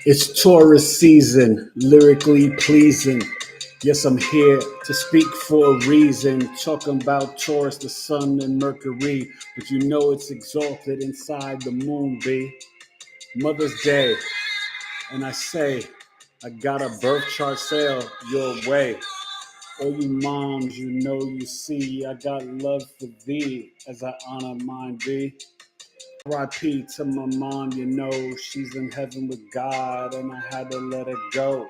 It's Taurus season, lyrically pleasing. Yes, I'm here to speak for a reason. Talking about Taurus, the sun, and Mercury. But you know it's exalted inside the moon, B. Mother's Day. And I say, I got a birth chart sale your way. All you moms, you know you see, I got love for thee as I honor mine, B. RIP to my mom, you know she's in heaven with God, and I had to let her go.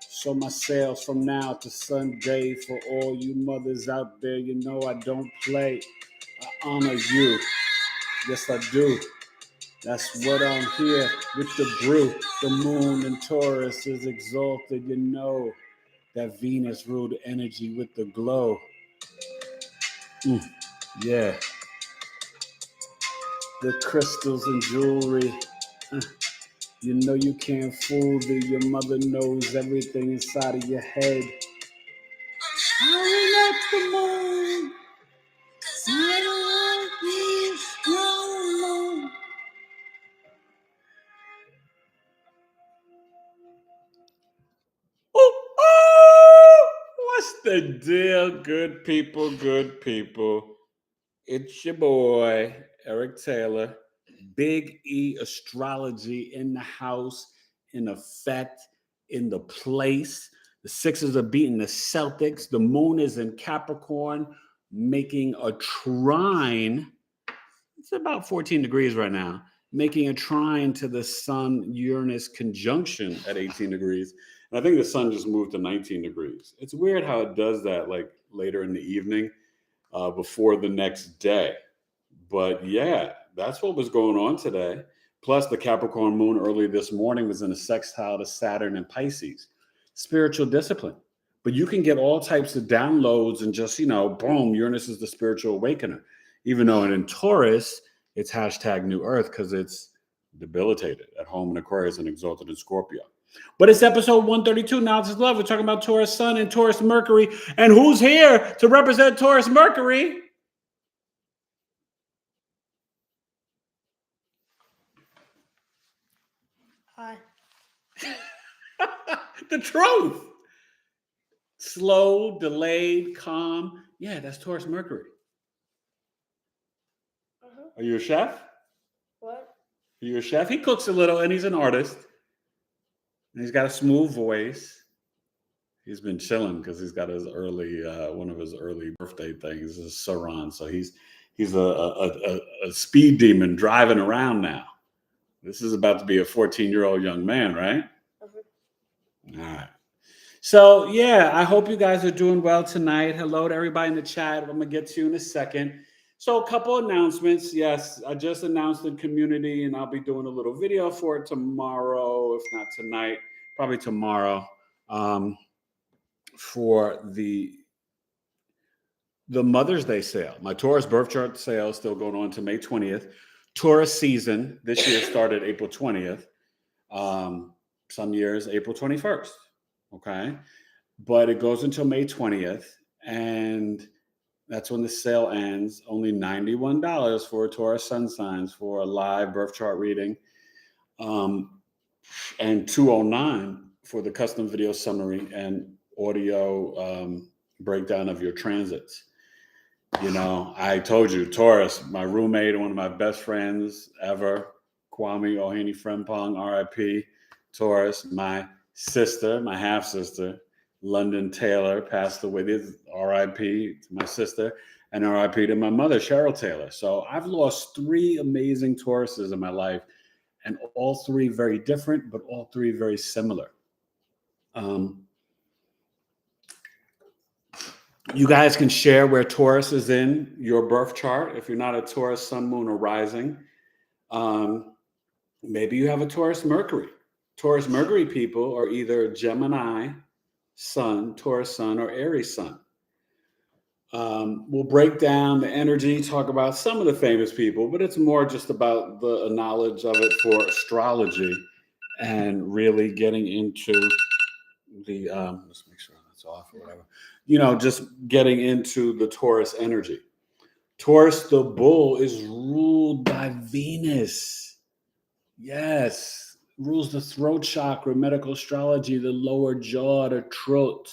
So my sales from now to Sunday for all you mothers out there, you know I don't play. I honor you, yes I do. That's what I'm here with the brew. The moon in Taurus is exalted, you know. That Venus ruled energy with the glow. Yeah. The crystals and jewelry. You know you can't fool thee. Your mother knows everything inside of your head. Howling at the moon. I don't want this no more. Oh, what's the deal, good people, good people? It's your boy, Eric Taylor. Big E Astrology in the house, in effect, in the place. The Sixers are beating the Celtics. The moon is in Capricorn, making a trine. It's about 14 degrees right now, making a trine to the Sun-Uranus conjunction at 18 degrees. And I think the sun just moved to 19 degrees. It's weird how it does that like later in the evening before the next day. But yeah, that's what was going on today. Plus, the Capricorn moon early this morning was in a sextile to Saturn and Pisces. Spiritual discipline. But you can get all types of downloads and just, boom, Uranus is the spiritual awakener. Even though in Taurus, it's hashtag new earth because it's debilitated at home in Aquarius and exalted in Scorpio. But it's episode 132. Now it's love. We're talking about Taurus Sun and Taurus Mercury. And who's here to represent Taurus Mercury? Hi. The truth. Slow, delayed, calm. Yeah, that's Taurus Mercury. Are you a chef? What? Are you a chef? He cooks a little and he's an artist. And he's got a smooth voice. He's been chilling because he's got his one of his early birthday things is Saran. So he's a speed demon driving around now. This is about to be a 14-year-old young man, right? All right. So, yeah, I hope you guys are doing well tonight. Hello to everybody in the chat. I'm going to get to you in a second. So, a couple announcements. Yes, I just announced in community, and I'll be doing a little video for it tomorrow, if not tonight, probably tomorrow, for the Mother's Day sale. My Taurus birth chart sale is still going on to May 20th. Taurus season this year started April 20th. Some years, April 21st. Okay. But it goes until May 20th. And that's when the sale ends. Only $91 for Taurus sun signs for a live birth chart reading. And $209 for the custom video summary and audio breakdown of your transits. I told you, Taurus, my roommate, one of my best friends ever, Kwame Ohani Frimpong, RIP. Taurus, my sister, my half-sister, London Taylor, passed away. This is RIP to my sister, and RIP to my mother, Cheryl Taylor. So I've lost 3 amazing Tauruses in my life, and all 3 very different, but all 3 very similar. You guys can share where Taurus is in your birth chart. If you're not a Taurus sun, moon, or rising, maybe you have a Taurus Mercury. Taurus Mercury people are either Gemini sun, Taurus sun, or Aries sun. We'll break down the energy, talk about some of the famous people, but it's more just about the knowledge of it for astrology and really getting into the, let's make sure that's off or whatever, just getting into the Taurus energy. Taurus, the bull, is ruled by Venus. Yes. rules the throat chakra, medical astrology, the lower jaw, the throat,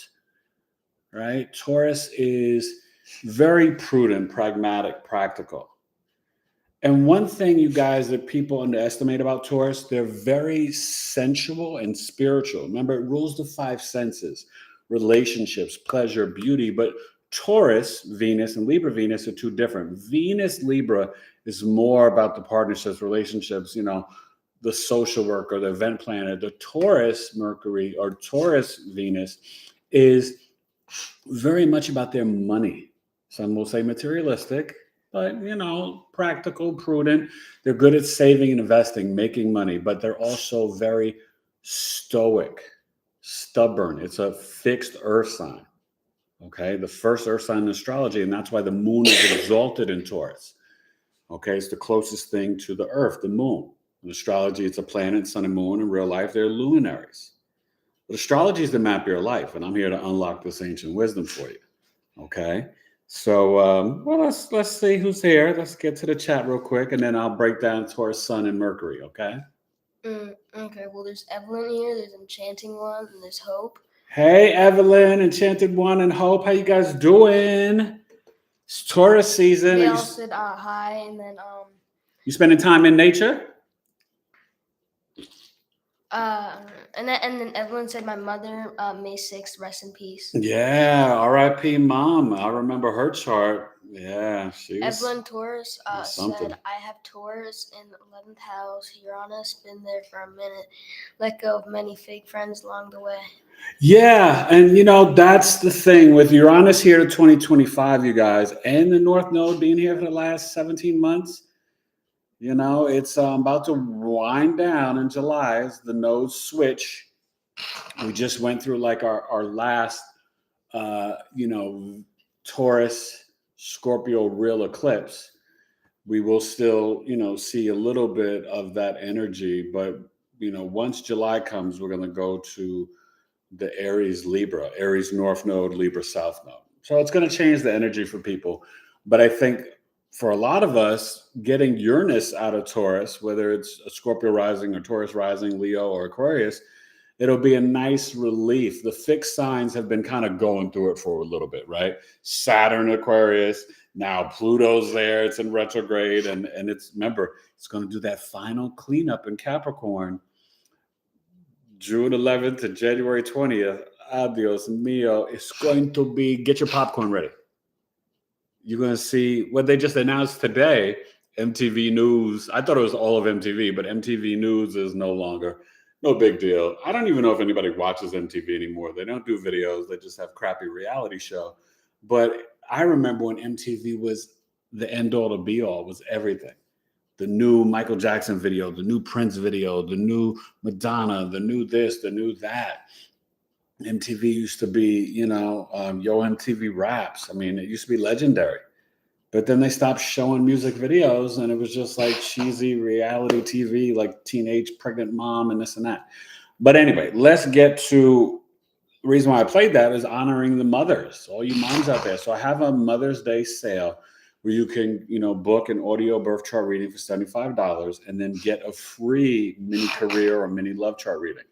right? Taurus is very prudent, pragmatic, practical. And one thing, you guys, that people underestimate about Taurus, they're very sensual and spiritual. Remember, it rules the five senses, relationships, pleasure, beauty. But Taurus, Venus, and Libra Venus are two different. Venus, Libra is more about the partnerships, relationships, the social work or the event planner. The Taurus, Mercury, or Taurus, Venus, is very much about their money. Some will say materialistic, but practical, prudent. They're good at saving and investing, making money, but they're also very stoic, stubborn. It's a fixed earth sign. Okay, the first earth sign in astrology, and that's why the moon is exalted in Taurus. Okay, it's the closest thing to the earth, the moon. In astrology, it's a planet, sun and moon. In real life, they're luminaries. But astrology is the map of your life, and I'm here to unlock this ancient wisdom for you. Okay, so well, let's see who's here. Let's get to the chat real quick, and then I'll break down Taurus, Sun, and Mercury. Okay. Okay. Well, there's Evelyn here. There's Enchanting One, and there's Hope. Hey, Evelyn, Enchanted One, and Hope. How you guys doing? It's Taurus season. They all said hi, and then You spending time in nature? and then Evelyn said, "My mother, May 6th, rest in peace." Yeah, R.I.P. Mom. I remember her chart. Yeah, she was. Evelyn Taurus something. said, "I have Taurus in 11th house. Uranus been there for a minute. Let go of many fake friends along the way." Yeah, and that's the thing with Uranus here to 2025, you guys, and the North Node being here for the last 17 months. It's about to wind down in July as the nodes switch. We just went through like our last, Taurus, Scorpio real eclipse. We will still, see a little bit of that energy. But, once July comes, we're going to go to the Aries Libra, Aries North Node, Libra South Node. So it's going to change the energy for people. But I think for a lot of us, getting Uranus out of Taurus, whether it's a Scorpio rising or Taurus rising, Leo or Aquarius, it'll be a nice relief. The fixed signs have been kind of going through it for a little bit, right? Saturn, Aquarius, now Pluto's there, it's in retrograde, and remember, it's going to do that final cleanup in Capricorn, June 11th to January 20th. Adios mio. It's going to be, get your popcorn ready. You're going to see what they just announced today. MTV News. I thought it was all of MTV, but MTV News is no longer. No big deal. I don't even know if anybody watches MTV anymore. They don't do videos. They just have crappy reality show. But I remember when MTV was the end all to be all, was everything. The new Michael Jackson video, the new Prince video, the new Madonna, the new this, the new that. MTV used to be, Yo MTV Raps. I mean, it used to be legendary. But then they stopped showing music videos, and it was just like cheesy reality TV, like teenage pregnant mom and this and that. But anyway, let's get to the reason why I played that is honoring the mothers, all you moms out there. So I have a Mother's Day sale where you can, book an audio birth chart reading for $75 and then get a free mini career or mini love chart reading.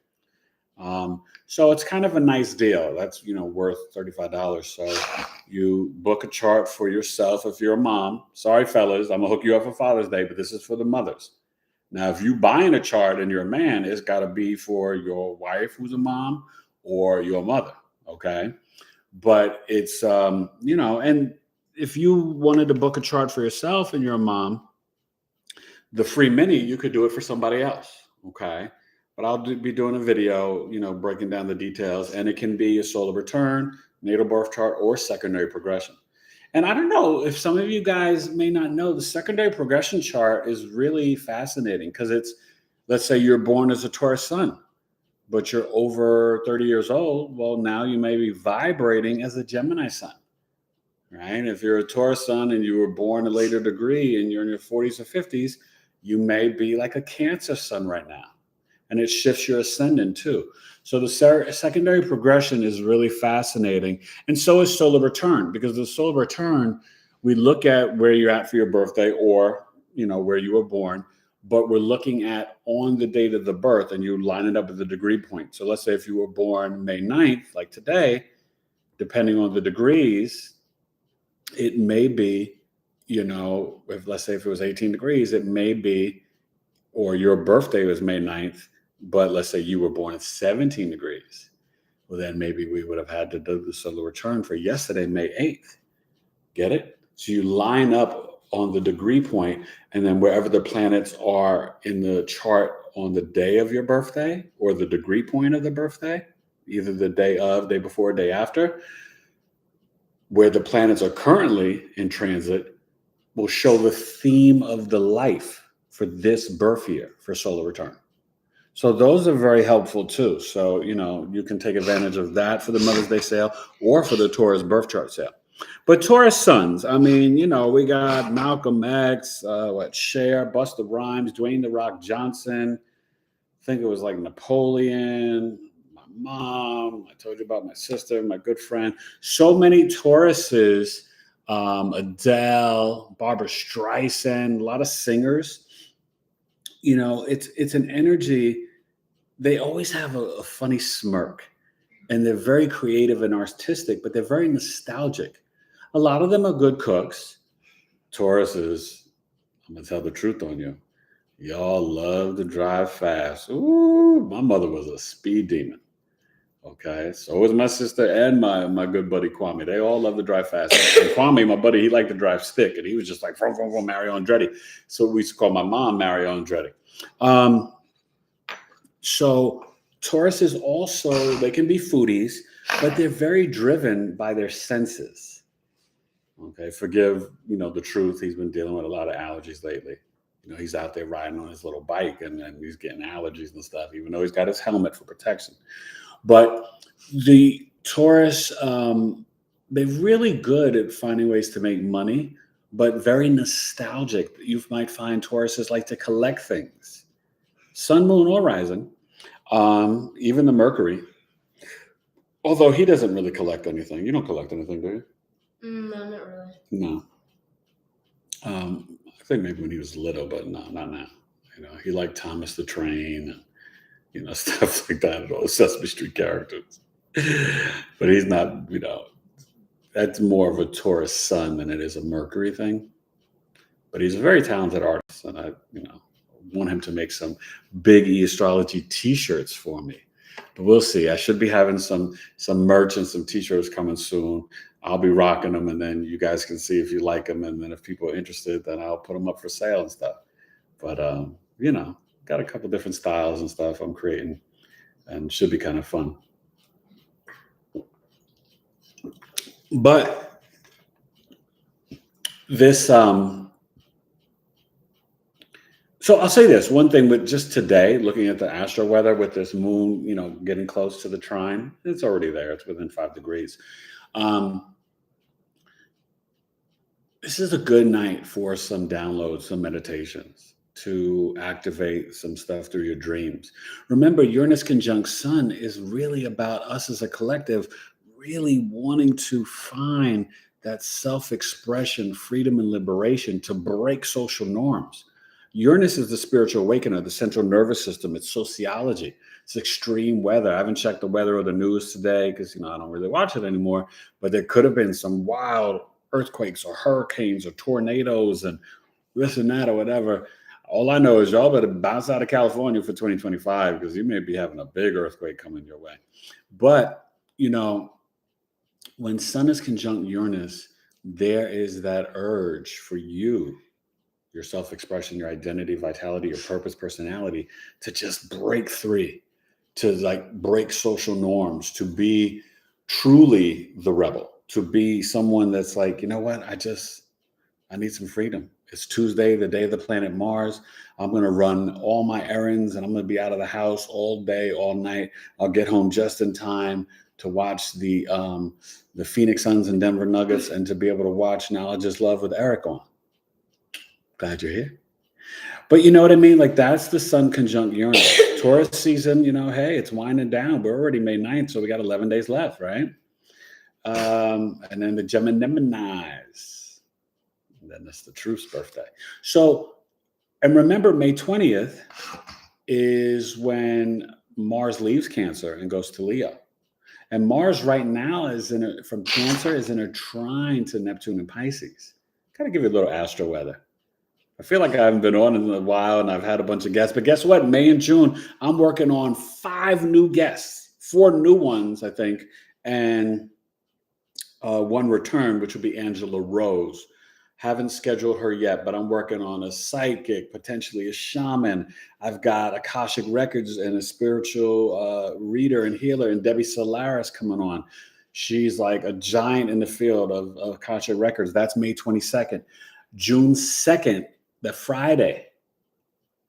So it's kind of a nice deal. That's, worth $35. So you book a chart for yourself if you're a mom. Sorry, fellas, I'm gonna hook you up for Father's Day, but this is for the mothers. Now, if you buying a chart and you're a man, it's got to be for your wife who's a mom or your mother. Okay. But it's, and if you wanted to book a chart for yourself and you're a mom, the free mini, you could do it for somebody else. Okay. But I'll be doing a video, breaking down the details, and it can be a solar return, natal birth chart, or secondary progression. And I don't know if some of you guys may not know, the secondary progression chart is really fascinating because it's, let's say you're born as a Taurus sun, but you're over 30 years old. Well, now you may be vibrating as a Gemini sun, right? If you're a Taurus sun and you were born a later degree and you're in your 40s or 50s, you may be like a Cancer sun right now. And it shifts your ascendant too. So the secondary progression is really fascinating. And so is solar return, because the solar return, we look at where you're at for your birthday or, where you were born. but we're looking at on the date of the birth, and you line it up with the degree point. So let's say if you were born May 9th, like today, depending on the degrees, it may be, if let's say if it was 18 degrees, it may be, or your birthday was May 9th, but let's say you were born at 17 degrees. Well, then maybe we would have had to do the solar return for yesterday, May 8th. Get it? So you line up on the degree point, and then wherever the planets are in the chart on the day of your birthday or the degree point of the birthday, either the day of, day before, day after, where the planets are currently in transit will show the theme of the life for this birth year for solar return. So those are very helpful too. So, you can take advantage of that for the Mother's Day sale or for the Taurus birth chart sale. But Taurus sons, we got Malcolm X, Cher, Busta Rhymes, Dwayne The Rock Johnson. I think it was like Napoleon, my mom. I told you about my sister, my good friend. So many Tauruses, Adele, Barbara Streisand, a lot of singers. It's an energy. They always have a funny smirk, and they're very creative and artistic, but they're very nostalgic. A lot of them are good cooks. Taurus is, I'm going to tell the truth on you. Y'all love to drive fast. Ooh, my mother was a speed demon. Okay, so was my sister and my good buddy Kwame. They all love to drive fast. And Kwame, my buddy, he liked to drive stick, and he was just like, Mario Andretti. So we used to call my mom Mario Andretti. So Taurus is also, they can be foodies, but they're very driven by their senses. Okay, forgive, the truth. He's been dealing with a lot of allergies lately. He's out there riding on his little bike and he's getting allergies and stuff, even though he's got his helmet for protection. But the Taurus, they're really good at finding ways to make money, but very nostalgic. You might find Tauruses like to collect things. Sun, moon, or rising. Even the Mercury. Although he doesn't really collect anything. You don't collect anything, do you? No, not really. No. I think maybe when he was little, but no, not now. He liked Thomas the Train and, stuff like that, and all the Sesame Street characters. But he's not, that's more of a Taurus sun than it is a Mercury thing. But he's a very talented artist, and I, want him to make some BigeAstrology t-shirts for me. But we'll see. I should be having some merch and some t-shirts coming soon. I'll be rocking them, and then you guys can see if you like them, and then if people are interested, then I'll put them up for sale and stuff. But got a couple different styles and stuff I'm creating, and should be kind of fun. But this so I'll say this one thing with just today, looking at the astro weather with this moon, getting close to the trine. It's already there. It's within 5 degrees. This is a good night for some downloads, some meditations, to activate some stuff through your dreams. Remember, Uranus conjunct Sun is really about us as a collective really wanting to find that self-expression, freedom, and liberation to break social norms. Uranus is the spiritual awakener, the central nervous system. It's sociology. It's extreme weather. I haven't checked the weather or the news today because, I don't really watch it anymore. But there could have been some wild earthquakes or hurricanes or tornadoes and this and that or whatever. All I know is y'all better bounce out of California for 2025 because you may be having a big earthquake coming your way. But, when Sun is conjunct Uranus, there is that urge for you, your self-expression, your identity, vitality, your purpose, personality, to just break free, to break social norms, to be truly the rebel, to be someone that's like, you know what, I need some freedom. It's Tuesday, the day of the planet Mars. I'm going to run all my errands and I'm going to be out of the house all day, all night. I'll get home just in time to watch the Phoenix Suns and Denver Nuggets and to be able to watch Knowledge is Love with Eric on. Glad you're here. But you know what I mean? That's the Sun conjunct Uranus. Taurus season, hey, it's winding down. We're already May 9th, so we got 11 days left, right? And then the Geminis. And then that's the Truth's birthday. So And remember, May 20th is when Mars leaves Cancer and goes to Leo. And Mars right now is from Cancer is in a trine to Neptune and Pisces. Got to give you a little astro weather. I feel like I haven't been on in a while and I've had a bunch of guests, but guess what? May and June, I'm working on 5 new guests, 4 new ones, I think, and one return, which will be Angela Rose. Haven't scheduled her yet, but I'm working on a psychic, potentially a shaman. I've got Akashic Records and a spiritual reader and healer, and Debbie Solaris coming on. She's like a giant in the field of Akashic Records. That's May 22nd. June 2nd, the Friday,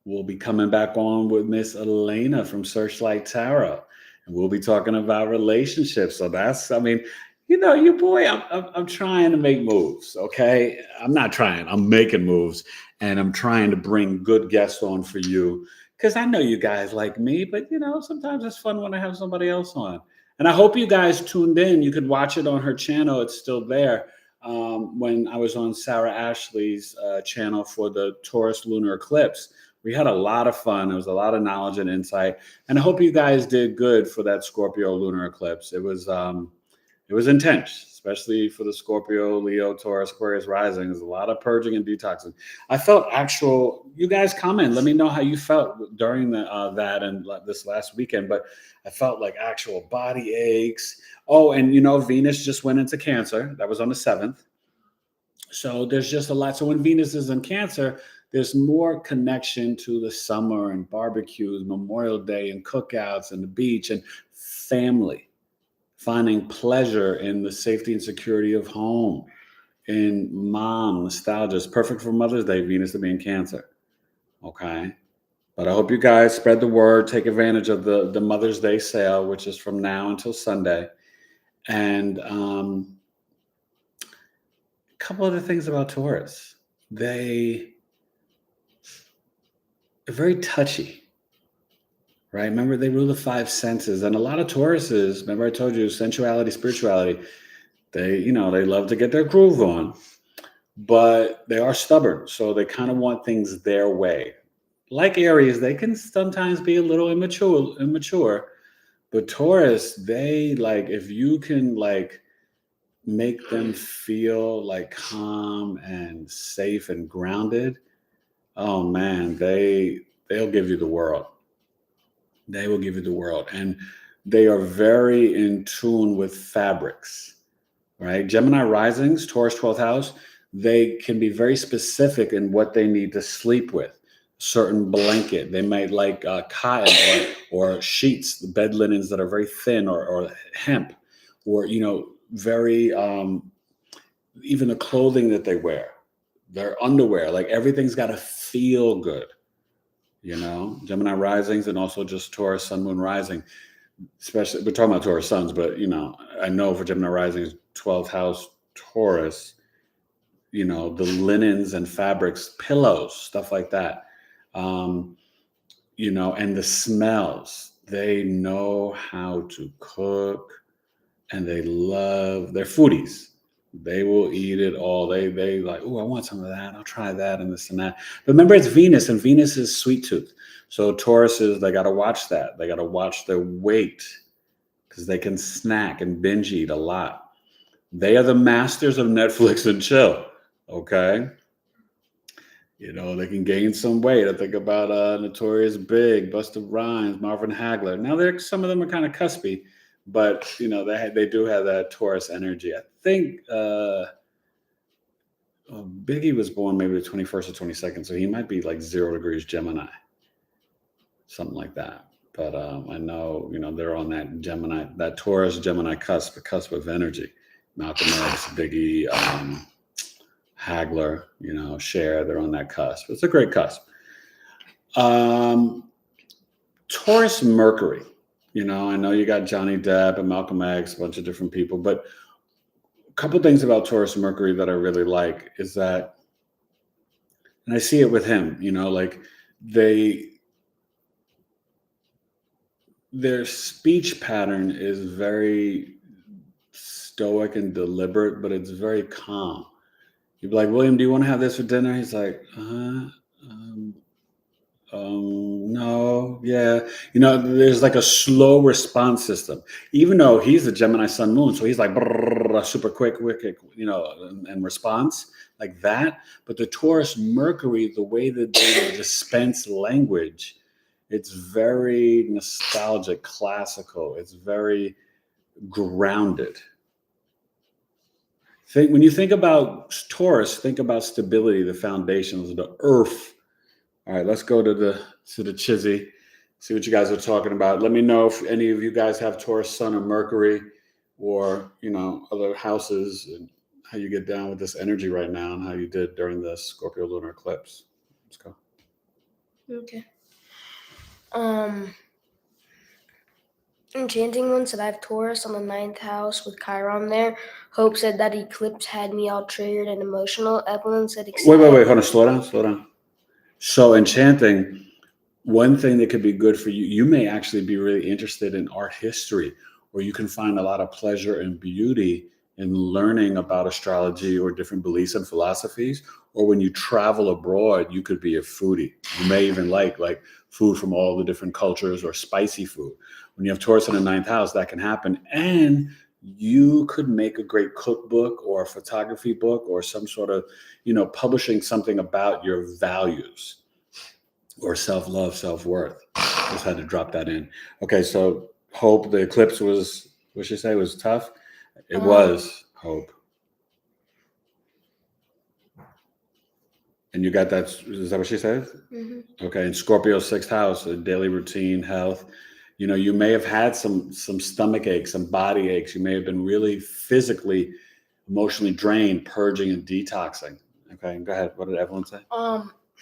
we'll be coming back on with Miss Elena from Searchlight Tarot, and we'll be talking about relationships. So that's, I mean, you know, you boy, I'm trying to make moves. Okay, I'm not trying. I'm making moves, and I'm trying to bring good guests on for you because I know you guys like me, but you know, sometimes it's fun when I have somebody else on. And I hope you guys tuned in. You could watch it on her channel; it's still there. When I was on Sarah Ashley's channel for the Taurus lunar eclipse, we had a lot of fun. There was a lot of knowledge and insight, and I hope you guys did good for that Scorpio lunar eclipse. It was intense, especially for the Scorpio, Leo, Taurus, Aquarius rising. There's a lot of purging and detoxing. I felt actual. You guys comment. Let me know how you felt during that and this last weekend. But I felt like actual body aches. Oh, and you know, Venus just went into Cancer. That was on the 7th. So there's just a lot. So when Venus is in Cancer, there's more connection to the summer and barbecues, Memorial Day and cookouts and the beach and family. Finding pleasure in the safety and security of home, in mom nostalgia. It's perfect for Mother's Day, Venus to be in Cancer. Okay. But I hope you guys spread the word, take advantage of the Mother's Day sale, which is from now until Sunday. And a couple other things about Taurus. They're very touchy. Right? Remember, they rule the 5 senses. And a lot of Tauruses, remember I told you, sensuality, spirituality, they love to get their groove on, but they are stubborn. So they kind of want things their way. Like Aries, they can sometimes be a little immature. But Taurus, they like, if you can like make them feel like calm and safe and grounded, oh man, they'll give you the world. They will give you the world. And they are very in tune with fabrics, right? Gemini risings, Taurus 12th house, they can be very specific in what they need to sleep with. Certain blanket. They might like cotton or sheets, bed linens that are very thin or hemp or, you know, very, even the clothing that they wear, their underwear, like everything's got to feel good. You know, Gemini risings and also just Taurus sun moon rising, especially we're talking about Taurus suns, but you know, I know for Gemini risings, 12th house Taurus, you know, the linens and fabrics, pillows, stuff like that. You know, and the smells, they know how to cook and they're foodies. They will eat it all. They like, oh, I want some of that. I'll try that and this and that. But remember, it's Venus, and Venus is sweet tooth. So Tauruses, they got to watch that. They got to watch their weight because they can snack and binge eat a lot. They are the masters of Netflix and chill. Okay. You know, they can gain some weight. I think about Notorious Big, Busta Rhymes, Marvin Hagler. Now, some of them are kind of cuspy, but you know they do have that Taurus energy. I think Biggie was born maybe the 21st or 22nd, so he might be like 0 degrees Gemini, something like that. But I know, you know, they're on that Gemini, that Taurus Gemini cusp of energy. Malcolm X, Biggie, Hagler, you know, Cher, they're on that cusp. It's a great cusp. Taurus Mercury, you know, I know you got Johnny Depp and Malcolm X, a bunch of different people, but a couple things about Taurus Mercury that I really like is that, and I see it with him, you know, like their speech pattern is very stoic and deliberate, but it's very calm. You'd be like, William, do you want to have this for dinner? He's like, No, yeah. There's like a slow response system. Even though he's the Gemini Sun Moon, so he's like brrr, super quick, wicked, and response like that. But the Taurus Mercury, the way that they dispense language, it's very nostalgic, classical. It's very grounded. When you think about Taurus, think about stability, the foundations, the earth. All right, let's go to the Chizzy. See what you guys are talking about. Let me know if any of you guys have Taurus, Sun, or Mercury, or other houses, and how you get down with this energy right now, and how you did during the Scorpio lunar eclipse. Let's go. Okay. Enchanting One said I have Taurus on the 9th house with Chiron there. Hope said that eclipse had me all triggered and emotional. Evelyn said excited. Wait. Hold on. Slow down. So enchanting, one thing that could be good for you, you may actually be really interested in art history, where you can find a lot of pleasure and beauty in learning about astrology or different beliefs and philosophies. Or when you travel abroad, you could be a foodie. You may even like food from all the different cultures or spicy food. When you have Taurus in the 9th house, that can happen. And you could make a great cookbook or a photography book or some sort of, publishing something about your values or self-love, self-worth. Just had to drop that in. Okay, so Hope, the eclipse was, what she say, was tough? It was, Hope. And you got that, is that what she said? Mm-hmm. Okay, and Scorpio 6th house, daily routine, health. You may have had some stomach aches, some body aches. You may have been really physically, emotionally drained, purging and detoxing. Okay, go ahead. What did Evelyn say?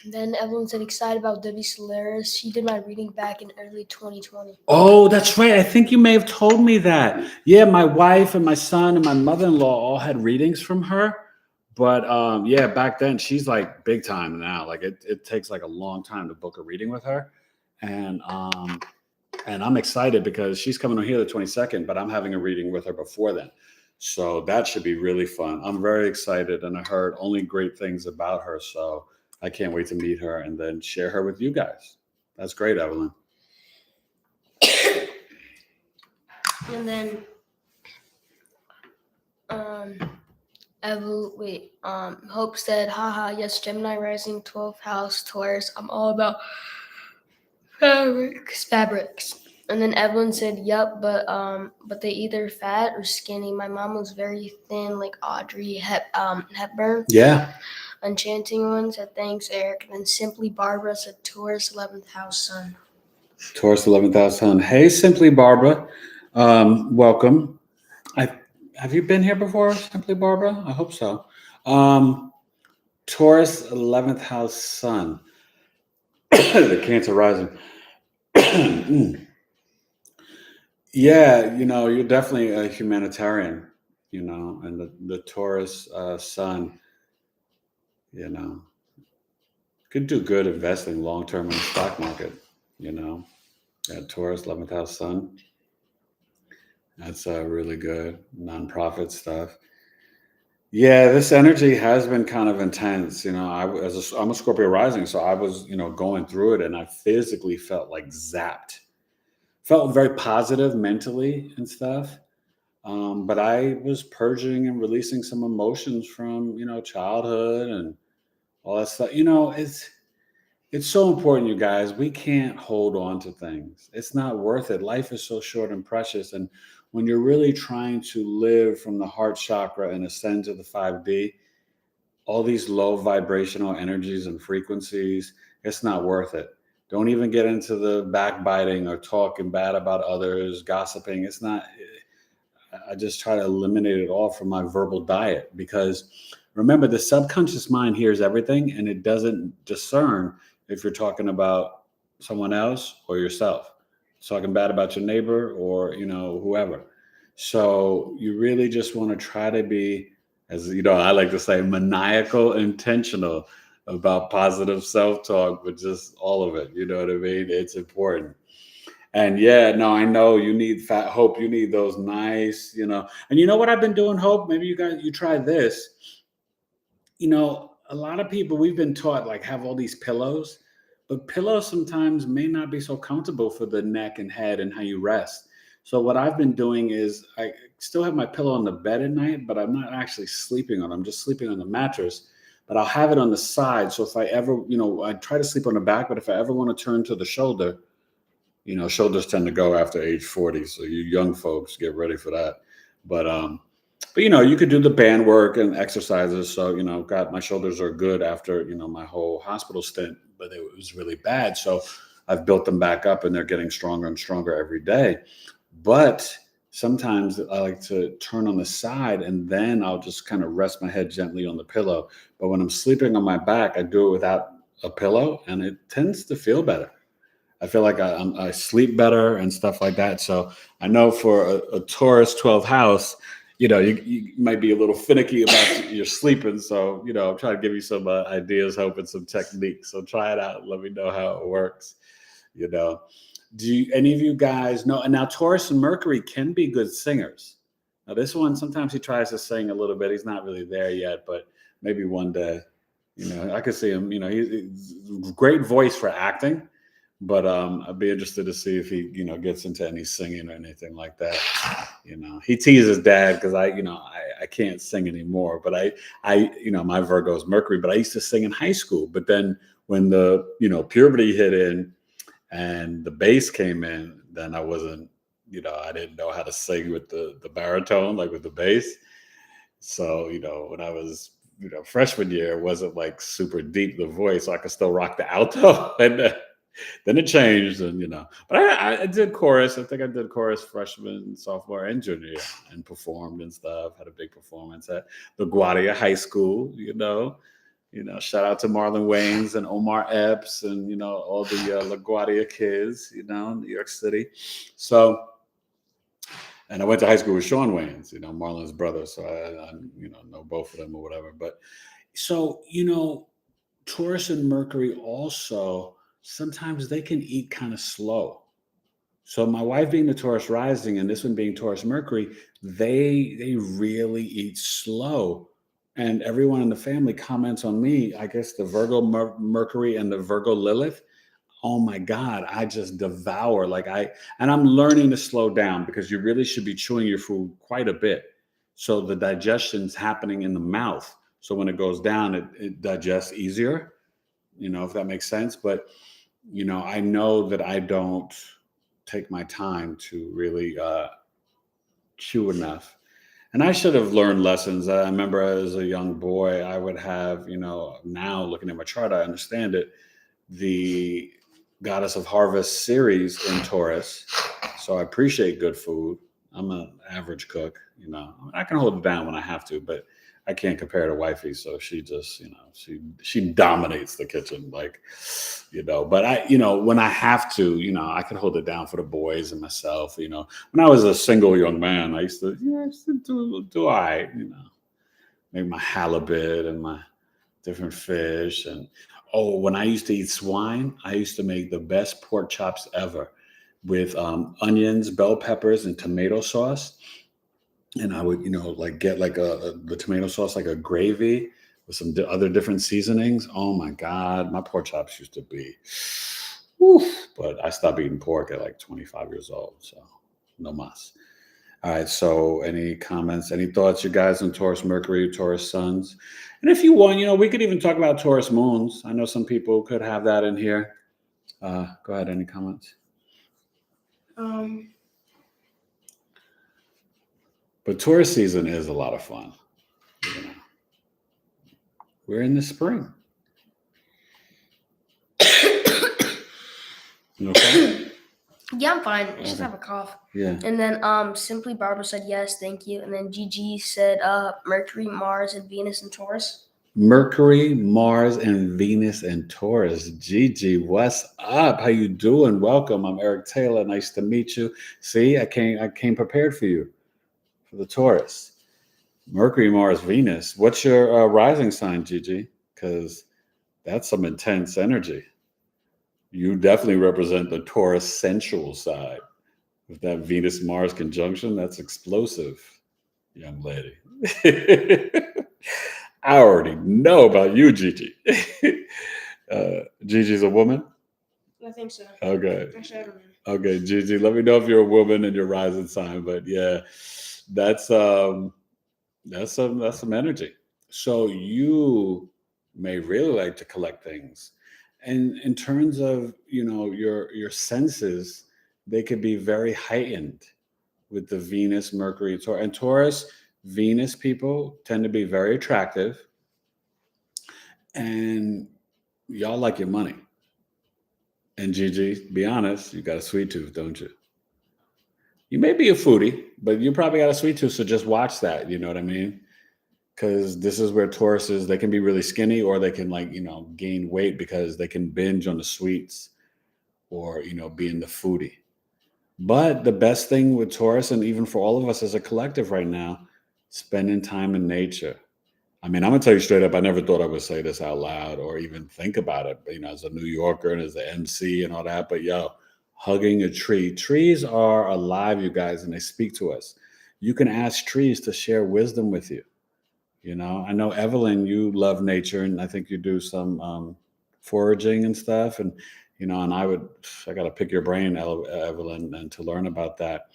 Then Evelyn said excited about Debbie Solaris. She did my reading back in early 2020. Oh, that's right. I think you may have told me that. Yeah, my wife and my son and my mother-in-law all had readings from her. But yeah, back then she's like big time now. Like it takes like a long time to book a reading with her. And I'm excited because she's coming on here the 22nd, but I'm having a reading with her before then. So that should be really fun. I'm very excited, and I heard only great things about her. So I can't wait to meet her and then share her with you guys. That's great, Evelyn. And then Hope said, haha, yes, Gemini rising, 12th house, Taurus. I'm all about fabrics. And then Evelyn said, yup, but they either fat or skinny. My mom was very thin, like Audrey Hepburn. Yeah. Enchanting One said, thanks, Eric. And then Simply Barbara said, Taurus, 11th house, Sun. Taurus 11th house, Sun. Hey, Simply Barbara. Welcome. Have you been here before, Simply Barbara? I hope so. Taurus 11th house, Sun. The Cancer rising. Yeah, you're definitely a humanitarian, and the Taurus Sun, could do good investing long term in the stock market, Taurus 11th house Sun. That's really good nonprofit stuff. Yeah, this energy has been kind of intense. I'm a Scorpio rising, so I was, going through it, and I physically felt like zapped. Felt very positive mentally and stuff, but I was purging and releasing some emotions from, childhood and all that stuff. It's so important, you guys. We can't hold on to things. It's not worth it. Life is so short and precious. And when you're really trying to live from the heart chakra and ascend to the 5D, all these low vibrational energies and frequencies, it's not worth it. Don't even get into the backbiting or talking bad about others, gossiping. It's not, I just try to eliminate it all from my verbal diet, because remember, the subconscious mind hears everything and it doesn't discern if you're talking about someone else or yourself. It's talking bad about your neighbor or, whoever. So you really just want to try to be, as I like to say, maniacal, intentional about positive self-talk, but just all of it. You know what I mean? It's important. And yeah, no, I know you need fat Hope. You need those nice, And you know what I've been doing, Hope? Maybe you try this. A lot of people, we've been taught, like, have all these pillows, but pillows sometimes may not be so comfortable for the neck and head and how you rest. So what I've been doing is I still have my pillow on the bed at night, but I'm not actually sleeping on it. I'm just sleeping on the mattress. But I'll have it on the side. So if I ever, I try to sleep on the back, but if I ever want to turn to the shoulder, shoulders tend to go after age 40. So you young folks get ready for that. But you could do the band work and exercises. So, God, my shoulders are good after, my whole hospital stint, but it was really bad. So I've built them back up and they're getting stronger and stronger every day. But sometimes I like to turn on the side and then I'll just kind of rest my head gently on the pillow. But when I'm sleeping on my back, I do it without a pillow and it tends to feel better. I feel like I sleep better and stuff like that. So I know for a Taurus 12th house, you might be a little finicky about your sleeping. So, I'm trying to give you some ideas, hope, and some techniques. So try it out. Let me know how it works. Do any of you guys know? And now Taurus and Mercury can be good singers. Now this one, sometimes he tries to sing a little bit. He's not really there yet, but maybe one day, I could see him, he's great voice for acting. But I'd be interested to see if he, gets into any singing or anything like that. He teases dad because I can't sing anymore. But my Virgo is Mercury. But I used to sing in high school. But then when the puberty hit in and the bass came in, then I wasn't, I didn't know how to sing with the baritone, like with the bass. So when I was freshman year, it wasn't like super deep the voice. So I could still rock the alto and. Then it changed, and but I did chorus. I think I did chorus freshman, sophomore, and junior year, and performed and stuff. Had a big performance at LaGuardia High School. Shout out to Marlon Wayans and Omar Epps, and all the LaGuardia kids. New York City. So, and I went to high school with Sean Wayans, Marlon's brother. So I know both of them or whatever. But so Taurus and Mercury also. Sometimes they can eat kind of slow. So my wife being the Taurus rising and this one being Taurus Mercury, they really eat slow. And everyone in the family comments on me, I guess the Virgo Mercury and the Virgo Lilith. Oh my God, I just devour and I'm learning to slow down because you really should be chewing your food quite a bit. So the digestion's happening in the mouth. So when it goes down, it digests easier, if that makes sense. But I know that I don't take my time to really chew enough. And I should have learned lessons. I remember as a young boy, I would have, now looking at my chart, I understand it, the Goddess of Harvest series in Taurus. So I appreciate good food. I'm an average cook, I can hold it down when I have to, but I can't compare to wifey. So she just, she dominates the kitchen, but when I have to, I can hold it down for the boys and myself, when I was a single young man, I used to do I, make my halibut and my different fish. And, when I used to eat swine, I used to make the best pork chops ever with onions, bell peppers, and tomato sauce. And I would, get the tomato sauce, like a gravy with some other different seasonings. Oh my God, my pork chops used to be, but I stopped eating pork at like 25 years old. So no mas. All right. So any comments, any thoughts, you guys, on Taurus Mercury, Taurus suns? And if you want, we could even talk about Taurus moons. I know some people could have that in here. Go ahead. Any comments? But Taurus season is a lot of fun. We're in the spring. You okay? Yeah, I'm fine. I just have a cough. Yeah. And then Simply Barbara said yes, thank you. And then Gigi said Mercury, Mars, and Venus and Taurus. Mercury, Mars, and Venus and Taurus. Gigi, what's up? How you doing? Welcome. I'm Eric Taylor. Nice to meet you. See, I came prepared for you for the Taurus. Mercury, Mars, Venus. What's your rising sign, Gigi? Because that's some intense energy. You definitely represent the Taurus sensual side. With that Venus-Mars conjunction, that's explosive, young lady. I already know about you, Gigi. Gigi's a woman? I think so. Okay. Actually, I don't know. Okay, Gigi, let me know if you're a woman and your rising sign. But yeah, that's that's some energy. So you may really like to collect things. And in terms of, your senses, they could be very heightened with the Venus, Mercury, Taurus. And Taurus, Venus people tend to be very attractive, and y'all like your money. And Gigi, be honest, you got a sweet tooth, don't you? You may be a foodie, but you probably got a sweet tooth, so just watch that. You know what I mean? Because this is where Tauruses, they can be really skinny, or they can, like, gain weight because they can binge on the sweets, or being the foodie. But the best thing with Taurus, and even for all of us as a collective right now, spending time in nature. I mean, I'm gonna tell you straight up, I never thought I would say this out loud or even think about it, but, as a New Yorker and as an MC and all that. But yo, hugging a tree. Trees are alive, you guys, and they speak to us. You can ask trees to share wisdom with you. I know, Evelyn, you love nature, and I think you do some foraging and stuff. And and I got to pick your brain, Evelyn, and to learn about that.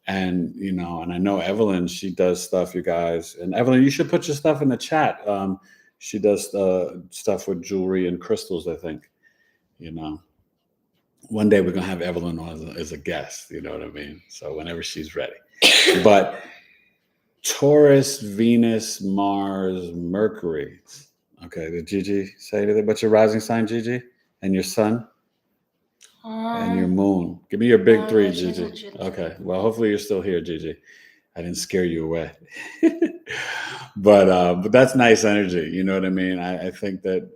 And and I know Evelyn, she does stuff, you guys. And Evelyn, you should put your stuff in the chat. She does stuff with jewelry and crystals, I think. You know, one day we're gonna have Evelyn on as a guest. You know what I mean? So whenever she's ready. But Taurus, Venus, Mars, Mercury. Okay, did Gigi say anything about your rising sign, Gigi? And your sun? And your moon. Give me your big three, no, Gigi. she doesn't Okay, well, hopefully you're still here, Gigi. I didn't scare you away. But that's nice energy. You know what I mean? I think that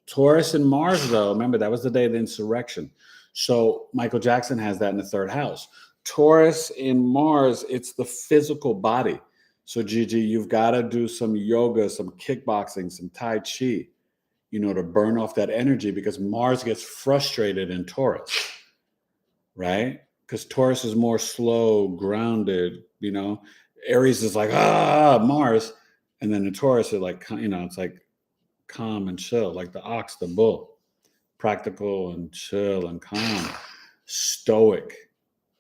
Taurus and Mars, though, remember, that was the day of the insurrection. So Michael Jackson has that in the third house. Taurus in Mars, it's the physical body. So Gigi, you've got to do some yoga, some kickboxing, some Tai Chi, to burn off that energy, because Mars gets frustrated in Taurus, right? Because Taurus is more slow, grounded. Aries is like, Mars. And then the Taurus is like, it's like calm and chill, like the ox, the bull, practical and chill and calm, stoic.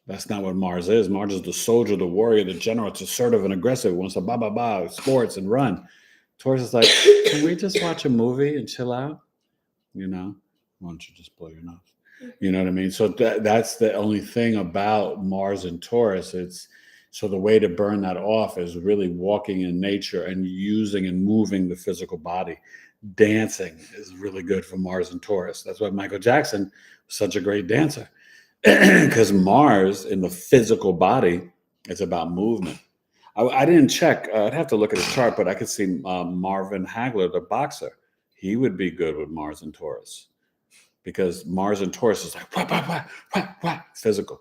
That's not what Mars is. Mars is the soldier, the warrior, the general. It's assertive and aggressive. It wants to sports and run. Taurus is like, can we just watch a movie and chill out? Why don't you just blow your nose? You know what I mean? So that's the only thing about Mars and Taurus. So the way to burn that off is really walking in nature and using and moving the physical body. Dancing is really good for Mars and Taurus. That's why Michael Jackson was such a great dancer. Because Mars in the physical body, it's about movement. I didn't check. I'd have to look at his chart, but I could see Marvin Hagler, the boxer. He would be good with Mars and Taurus, because Mars and Taurus is like, physical.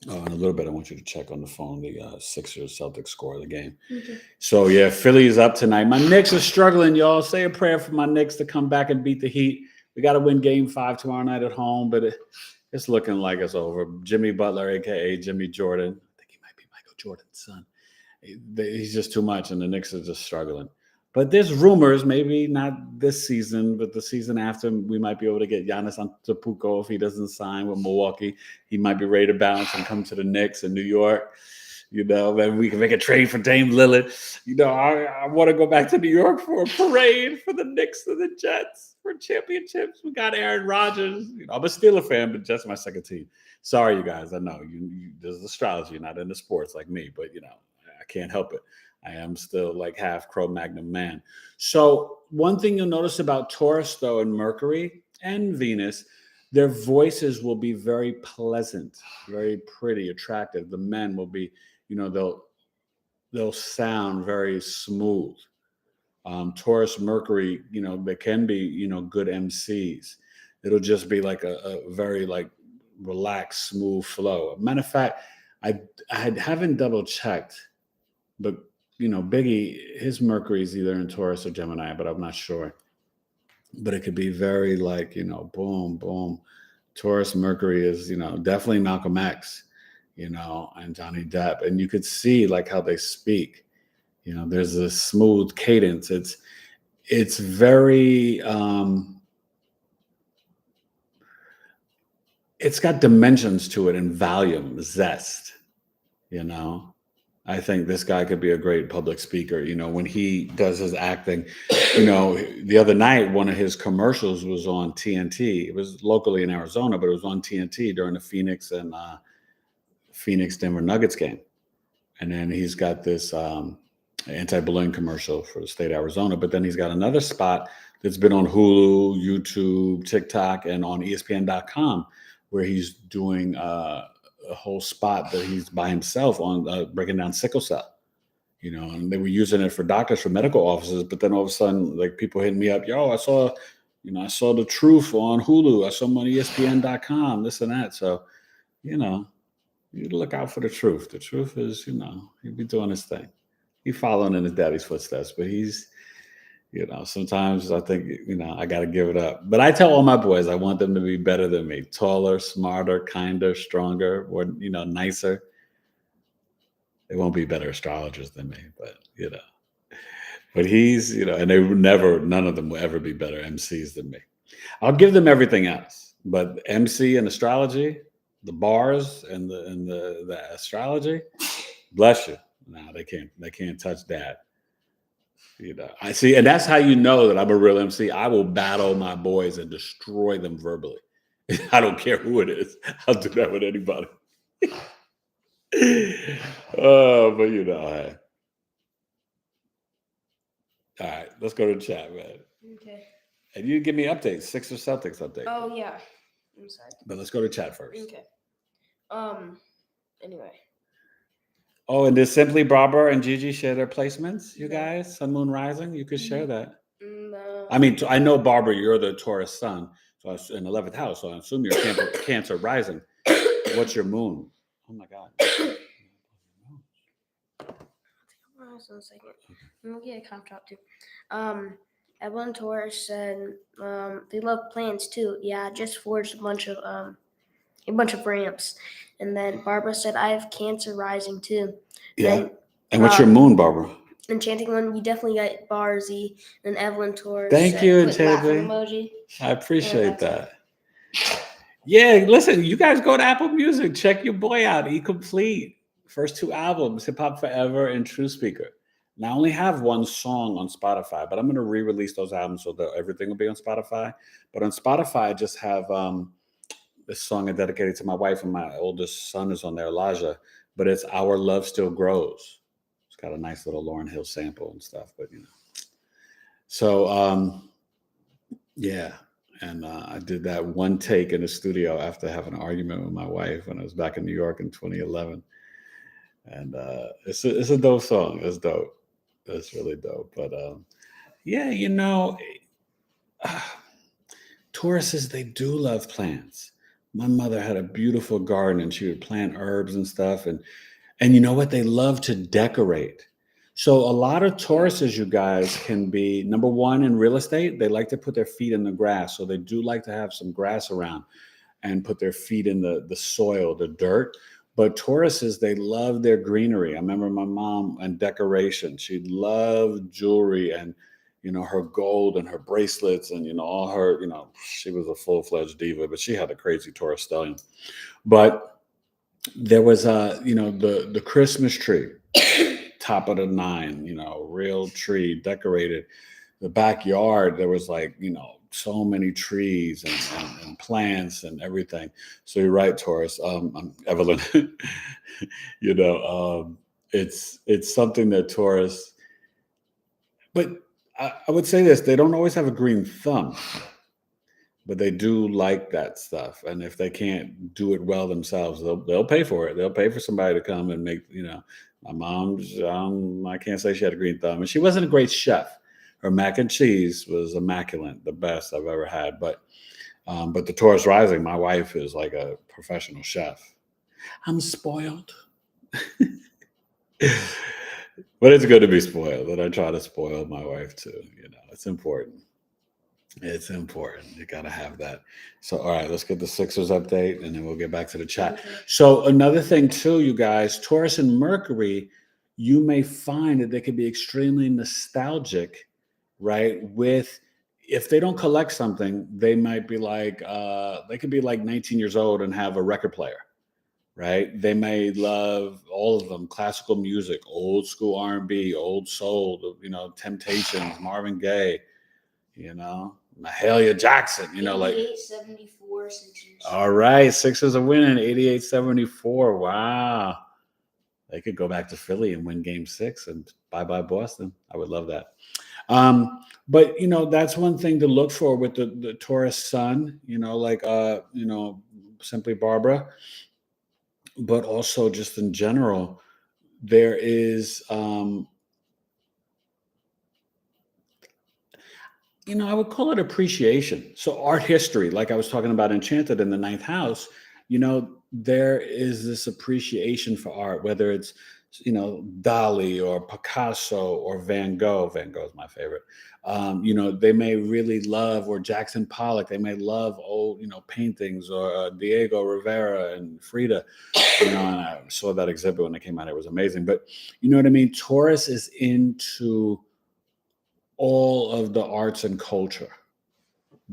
Oh, in a little bit, I want you to check on the phone the Sixers Celtics score of the game. Okay. So, yeah, Philly's up tonight. My Knicks are struggling, y'all. Say a prayer for my Knicks to come back and beat the Heat. We got to win Game 5 tomorrow night at home, but it's looking like it's over. Jimmy Butler, a.k.a. Jimmy Jordan. I think he might be Michael Jordan's son. He's just too much, and the Knicks are just struggling. But there's rumors, maybe not this season, but the season after, we might be able to get Giannis Antetokounmpo if he doesn't sign with Milwaukee. He might be ready to bounce and come to the Knicks in New York. Maybe we can make a trade for Dame Lillard. I want to go back to New York for a parade for the Knicks and the Jets for championships. We got Aaron Rodgers. I'm a Steeler fan, but Jets my second team. Sorry, you guys. I know this is astrology, not into sports like me, but I can't help it. I am still like half Cro-Magnon man. So one thing you'll notice about Taurus, though, and Mercury and Venus, their voices will be very pleasant, very pretty, attractive. The men will be, they'll sound very smooth. Taurus, Mercury, they can be, good MCs. It'll just be like a very like relaxed, smooth flow. Matter of fact, I haven't double checked, but Biggie, his Mercury is either in Taurus or Gemini, but I'm not sure. But it could be very like, boom, boom. Taurus Mercury is, definitely Malcolm X, and Johnny Depp. And you could see like how they speak. There's a smooth cadence. It's very it's got dimensions to it and volume, zest, you know. I think this guy could be a great public speaker. You know, when he does his acting, you know, the other night, one of his commercials was on TNT. It was locally in Arizona, but it was on TNT during the Phoenix and Phoenix Denver Nuggets game. And then he's got this anti-bullying commercial for the state of Arizona. But then he's got another spot that's been on Hulu, YouTube, TikTok, and on ESPN.com, where he's doing a whole spot that he's by himself on breaking down sickle cell. You know, and they were using it for doctors, for medical offices. But then all of a sudden, like, people hitting me up, yo, I saw the truth on Hulu. I saw him on ESPN.com, this and that. So, you know, you look out for the truth. The truth is, you know, he'll be doing his thing. He's following in his daddy's footsteps, but he's, you know, sometimes I think, you know, I got to give it up. But I tell all my boys, I want them to be better than me, taller, smarter, kinder, stronger, or, you know, nicer. They won't be better astrologers than me, but, you know, but he's, you know, and none of them will ever be better MCs than me. I'll give them everything else, but MC and astrology, the bars and the astrology, bless you. No, they can't touch that. You know, I see, and that's how you know that I'm a real MC. I will battle my boys and destroy them verbally. I don't care who it is. I'll do that with anybody. Oh, but you know, hey. All right, let's go to the chat, man. Okay. And you give me updates, Sixers Celtics update. Oh yeah. I'm sorry. But let's go to chat first. Okay. Anyway. Oh, and did Simply Barber and Gigi share their placements? You guys, Sun Moon Rising. You could share that. No. I mean, I know, Barber, you're the Taurus sun, so I was in 11th house. So I assume you're Cancer Rising. What's your moon? Oh my God. Hold on a second. I'm gonna get a cough drop too. Evelyn Taurus said they love plants too. Yeah, just forged a bunch of ramps. And then Barbara said I have Cancer Rising too. Yeah. And what's your moon, Barbara? Enchanting One, you definitely got Barzy. And Evelyn Taurus. Thank you, Enchanting emoji. I appreciate that. Yeah, listen, you guys go to Apple Music, check your boy out. Complete. First 2 albums, Hip Hop Forever and True Speaker. Now I only have 1 song on Spotify, but I'm going to re-release those albums so that everything will be on Spotify. But on Spotify, I just have this song I dedicated to my wife, and my oldest son is on there, Elijah. But it's Our Love Still Grows. It's got a nice little Lauryn Hill sample and stuff, but you know. So yeah. And I did that 1 take in the studio after having an argument with my wife when I was back in New York in 2011. And it's a dope song. It's dope. It's really dope. But yeah, you know, Tauruses, they do love plants. My mother had a beautiful garden and she would plant herbs and stuff. And you know what? They love to decorate. So a lot of Tauruses, you guys, can be, number one, in real estate. They like to put their feet in the grass. So they do like to have some grass around and put their feet in the soil, the dirt. But Tauruses, they love their greenery. I remember my mom and decoration. She loved jewelry and, you know, her gold and her bracelets and, you know, all her, you know, she was a full-fledged diva, but she had a crazy Taurus stallion. But there was, you know, the Christmas tree, top of the 9, you know, real tree, decorated. The backyard, there was like, you know, so many trees and plants and everything. So you're right, Taurus. Evelyn, you know, it's something that Taurus, but I would say this, they don't always have a green thumb, but they do like that stuff. And if they can't do it well themselves, they'll pay for it. They'll pay for somebody to come and make, you know, my mom's, I can't say she had a green thumb, and she wasn't a great chef. Her mac and cheese was immaculate, the best I've ever had. But the Taurus rising, my wife is like a professional chef. I'm spoiled. But it's good to be spoiled, and I try to spoil my wife too. You know, it's important. It's important. You got to have that. So, all right, let's get the Sixers update, and then we'll get back to the chat. Okay. So another thing too, you guys, Taurus and Mercury, you may find that they can be extremely nostalgic, right, with if they don't collect something, they might be like, they could be like 19 years old and have a record player, right? They may love all of them, classical music, old school R&B, old soul, Temptations, Marvin Gaye, Mahalia Jackson, like 88-74 Sixers. all right, Sixers are winning 88-74. Wow. They could go back to Philly and win game 6 and bye-bye Boston. I would love that. But that's one thing to look for with the Taurus sun, simply Barbara, but also just in general, there is, I would call it appreciation. So art history, like I was talking about Enchanted in the 9th house, there is this appreciation for art, whether it's, Dali or Picasso or Van Gogh. Van Gogh is my favorite. They may really love, or Jackson Pollock, they may love old, paintings, or Diego Rivera and Frida. And I saw that exhibit when it came out. It was amazing. But you know what I mean? Taurus is into all of the arts and culture.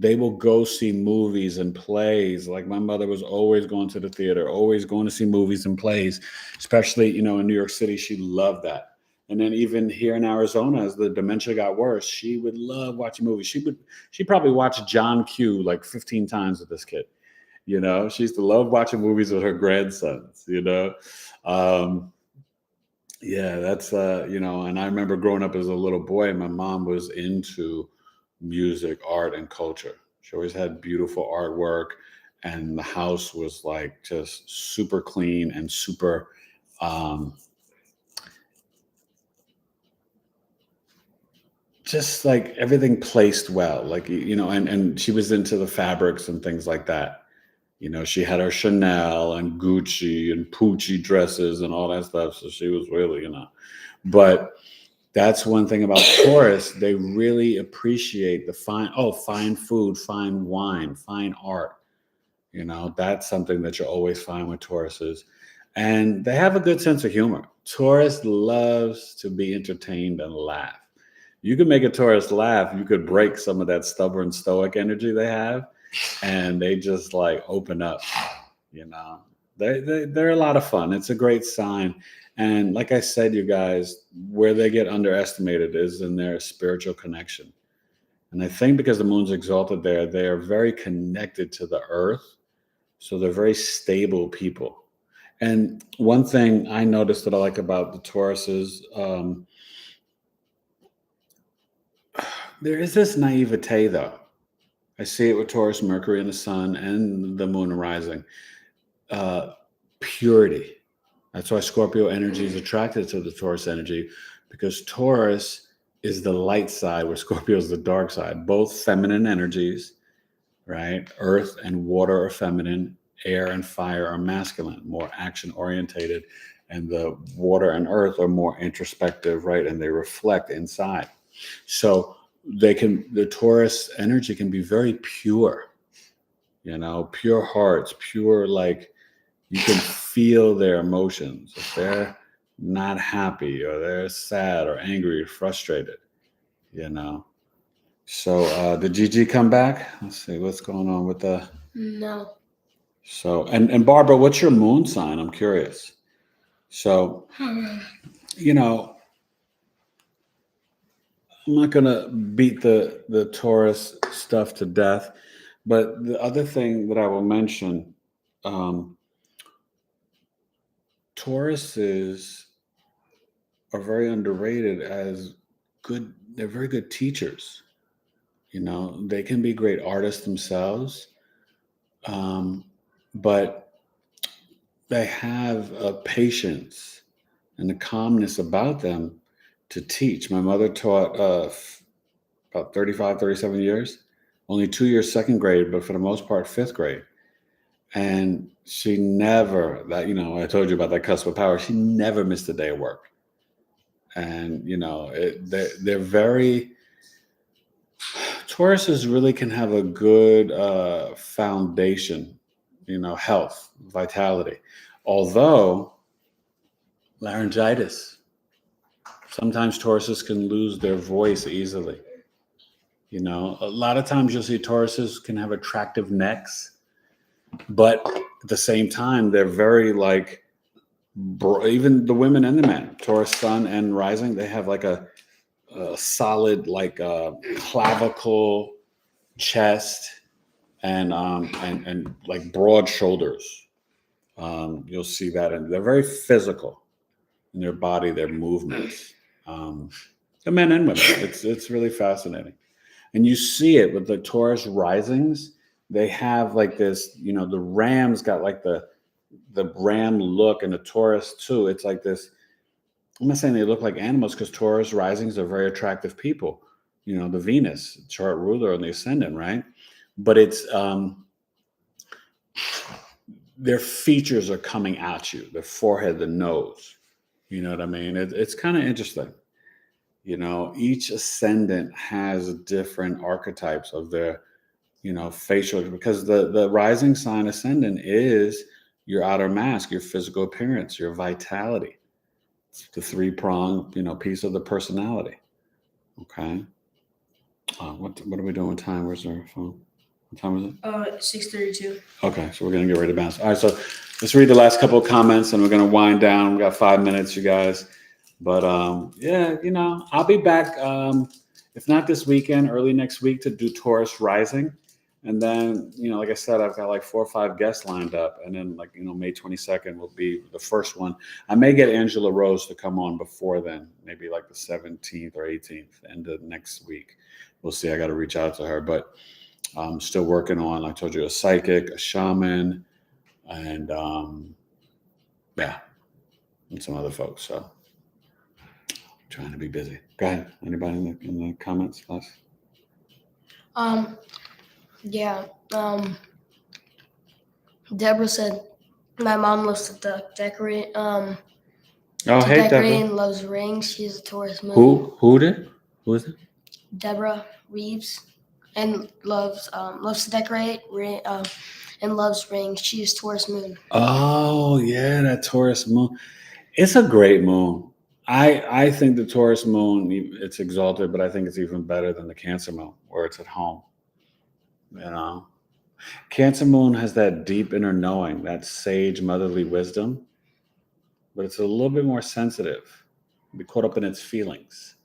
They will go see movies and plays. Like my mother was always going to the theater, always going to see movies and plays, especially, in New York City. She loved that. And then even here in Arizona, as the dementia got worse, she would love watching movies. She probably watched John Q like 15 times with this kid. She used to love watching movies with her grandsons, yeah, that's, and I remember growing up as a little boy, my mom was into music, art, and culture. She always had beautiful artwork, and the house was like just super clean and super, just like everything placed well, like, and she was into the fabrics and things like that. She had her Chanel and Gucci and Pucci dresses and all that stuff. So she was really, but that's one thing about Taurus. They really appreciate the fine food, fine wine, fine art. That's something that you'll always find with Tauruses. And they have a good sense of humor. Taurus loves to be entertained and laugh. You can make a Taurus laugh. You could break some of that stubborn stoic energy they have, and they just like open up. They're a lot of fun. It's a great sign. And like I said, you guys, where they get underestimated is in their spiritual connection. And I think because the moon's exalted there, they are very connected to the earth. So they're very stable people. And one thing I noticed that I like about the Tauruses, there is this naivete, though. I see it with Taurus, Mercury, and the sun, and the moon rising. Purity. That's why Scorpio energy is attracted to the Taurus energy, because Taurus is the light side, where Scorpio is the dark side. Both feminine energies, right? Earth and water are feminine. Air and fire are masculine, more action orientated. And the water and earth are more introspective, right? And they reflect inside. So the Taurus energy can be very pure, pure hearts, pure, like you can feel their emotions. If they're not happy or they're sad or angry or frustrated, So did Gigi come back? Let's see what's going on with the. No. So, and Barbara, what's your moon sign? I'm curious. So, I'm not going to beat the Taurus stuff to death, but the other thing that I will mention, Tauruses are very underrated as good. They're very good teachers. They can be great artists themselves, but they have a patience and a calmness about them to teach. My mother taught about 35, 37 years, only 2 years second grade, but for the most part, fifth grade. And she never, I told you about that cusp of power. She never missed a day of work. And, they're very, Tauruses really can have a good foundation, health, vitality. Although laryngitis, sometimes Tauruses can lose their voice easily. You know, a lot of times you'll see Tauruses can have attractive necks, but at the same time, they're very like, even the women and the men, Taurus sun and rising, they have like a solid like clavicle, chest, and like broad shoulders. You'll see that, and they're very physical in their body, their movements. The men and women, it's really fascinating, and you see it with the Taurus risings. They have like this, you know, the Rams got like the ram look, and the Taurus too. It's like this. I'm not saying they look like animals because Taurus risings are very attractive people. You know, the Venus chart ruler and the ascendant, right? But it's their features are coming at you, the forehead, the nose. You know what I mean? It's kind of interesting. You know, each ascendant has different archetypes of their, you know, facial, because the rising sign ascendant is your outer mask, your physical appearance, your vitality. It's the three-pronged, you know, piece of the personality. Okay. What are we doing with time? Where's our phone? What time is it? 6:32. Okay, so we're gonna get ready to bounce. All right, so let's read the last couple of comments, and we're gonna wind down. We got 5 minutes, you guys. But yeah, you know, I'll be back. If not this weekend, early next week to do Taurus rising, and then, you know, like I said, I've got like 4 or 5 guests lined up, and then, like, you know, May 22nd will be the first one. I may get Angela Rose to come on before then, maybe like the 17th or 18th, end of next week. We'll see. I got to reach out to her, but I'm still working on, I told you, a psychic, a shaman, and yeah, and some other folks. So trying to be busy. Go ahead. Anybody in the comments? Yeah. Deborah said, my mom loves to decorate. Oh, To hey, decorate Deborah. and loves rings. She's a Taurus moon. Who did? Who is it? Deborah Reeves, and loves to decorate and loves rings. She's Taurus moon. Oh, yeah, that Taurus moon. It's a great moon. I think the Taurus moon, it's exalted, but I think it's even better than the Cancer moon, where it's at home. You know, Cancer moon has that deep inner knowing, that sage motherly wisdom, but it's a little bit more sensitive, be caught up in its feelings.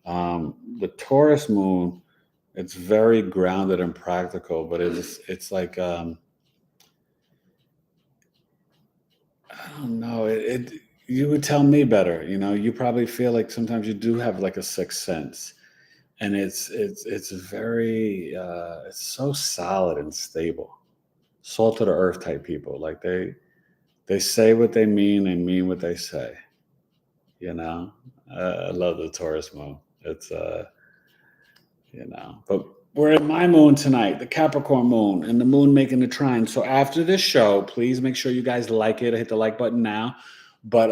The Taurus moon, it's very grounded and practical, but it's like I don't know. You would tell me better. You know, you probably feel like sometimes you do have like a sixth sense, and it's very it's so solid and stable, salt of the earth type people. Like they say what they mean what they say. You know, I love the Taurus moon. It's you know, but we're in my moon tonight, the Capricorn moon, and the moon making the trine. So after this show, please make sure you guys like it. Hit the like button now. But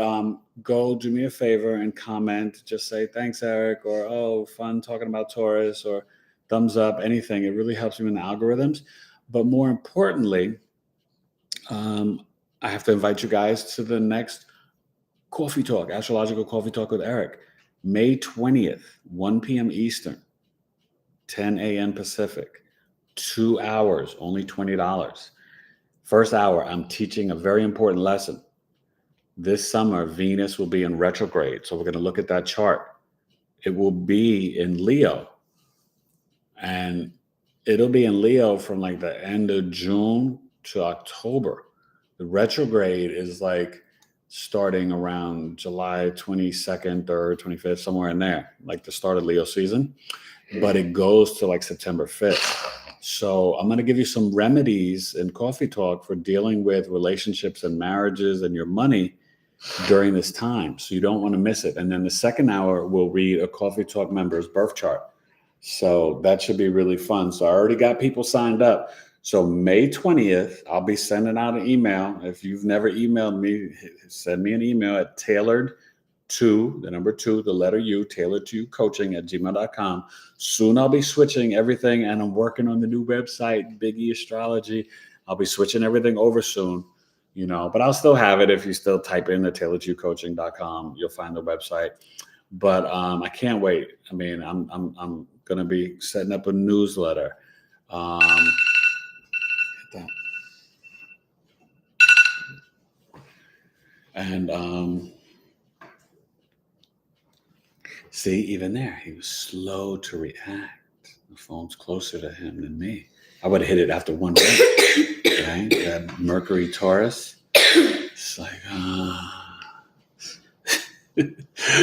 go do me a favor and comment. Just say thanks, Eric, or oh, fun talking about Taurus, or thumbs up, anything. It really helps me in the algorithms. But more importantly, I have to invite you guys to the next coffee talk, astrological coffee talk with Eric, May 20th, 1 p.m. Eastern. 10 a.m. Pacific, 2 hours, only $20. First hour, I'm teaching a very important lesson. This summer, Venus will be in retrograde. So we're going to look at that chart. It will be in Leo. And it'll be in Leo from like the end of June to October. The retrograde is like starting around July 22nd, 3rd, 25th, somewhere in there, like the start of Leo season. But it goes to like September 5th. So I'm going to give you some remedies in Coffee Talk for dealing with relationships and marriages and your money during this time. So you don't want to miss it. And then the second hour, we'll read a Coffee Talk member's birth chart. So that should be really fun. So I already got people signed up. So May 20th, I'll be sending out an email. If you've never emailed me, send me an email at tailored2, the number 2, the letter U, tailored2 coaching at gmail.com. Soon I'll be switching everything, and I'm working on the new website, BigeAstrology. I'll be switching everything over soon, you know, but I'll still have it. If you still type in the tailored2coaching.com, you'll find the website. But I can't wait. I mean, I'm going to be setting up a newsletter. And see, even there, he was slow to react. The phone's closer to him than me. I would have hit it after one ring, right? That Mercury Taurus. It's like,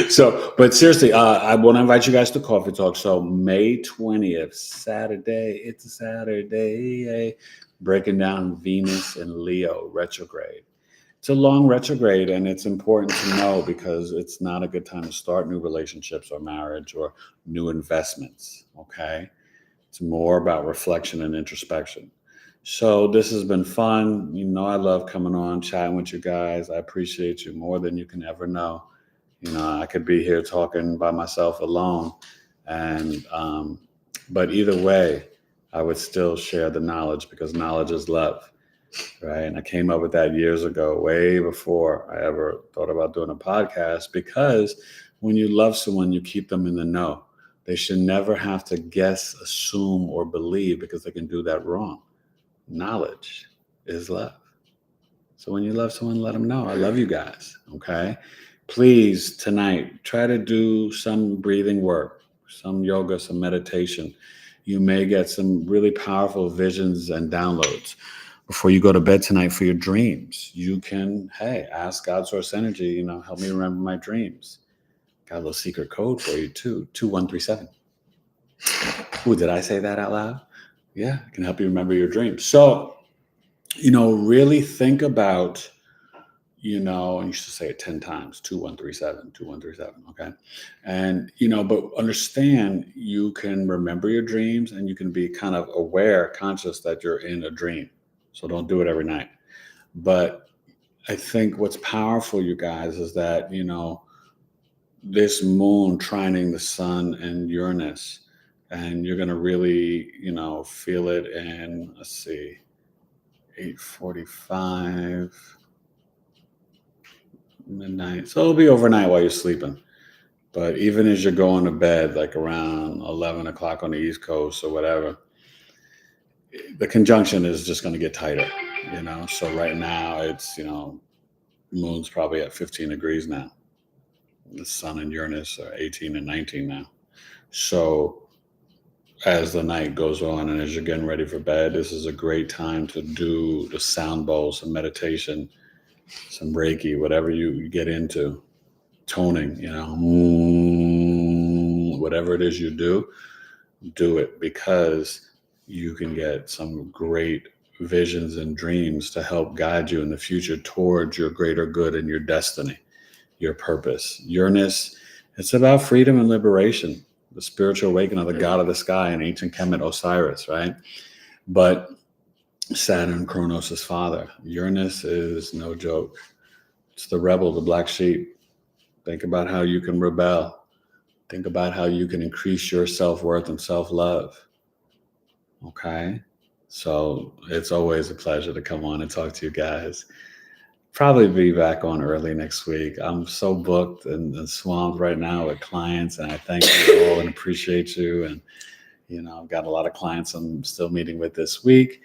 So, but seriously, I want to invite you guys to Coffee Talk. So May 20th, Saturday, it's a Saturday, breaking down Venus and Leo retrograde. It's a long retrograde, and it's important to know because it's not a good time to start new relationships or marriage or new investments, okay? It's more about reflection and introspection. So this has been fun. You know, I love coming on, chatting with you guys. I appreciate you more than you can ever know. You know, I could be here talking by myself alone, and but either way, I would still share the knowledge because knowledge is love. Right. And I came up with that years ago, way before I ever thought about doing a podcast, because when you love someone, you keep them in the know. They should never have to guess, assume, or believe because they can do that wrong. Knowledge is love. So when you love someone, let them know. I love you guys. Okay. Please, tonight, try to do some breathing work, some yoga, some meditation. You may get some really powerful visions and downloads. Before you go to bed tonight for your dreams, you can, hey, ask God source energy, you know, help me remember my dreams. Got a little secret code for you too, 2137. Ooh, did I say that out loud? Yeah, it can help you remember your dreams. So, you know, really think about, you know, and you should say it 10 times, 2137, 2137, okay? And, you know, but understand you can remember your dreams and you can be kind of aware, conscious that you're in a dream. So don't do it every night. But I think what's powerful, you guys, is that, you know, this moon trining the sun and Uranus, and you're going to really, you know, feel it in, let's see, 8:45, midnight. So it'll be overnight while you're sleeping. But even as you're going to bed, like around 11 o'clock on the East Coast or whatever, the conjunction is just going to get tighter, you know? So right now it's, you know, moon's probably at 15 degrees now. The sun and Uranus are 18 and 19 now. So as the night goes on and as you're getting ready for bed, this is a great time to do the sound bowl, some meditation, some Reiki, whatever you get into, toning, you know, whatever it is you do it because you can get some great visions and dreams to help guide you in the future towards your greater good and your destiny, your purpose. Uranus, it's about freedom and liberation, the spiritual awakening of the god of the sky and ancient Kemet Osiris, right? But Saturn, Kronos' father. Uranus is no joke. It's the rebel, the black sheep. Think about how you can rebel. Think about how you can increase your self-worth and self-love. Okay? So it's always a pleasure to come on and talk to you guys. Probably be back on early next week. I'm so booked and swamped right now with clients, and I thank you all and appreciate you. And, you know, I've got a lot of clients I'm still meeting with this week.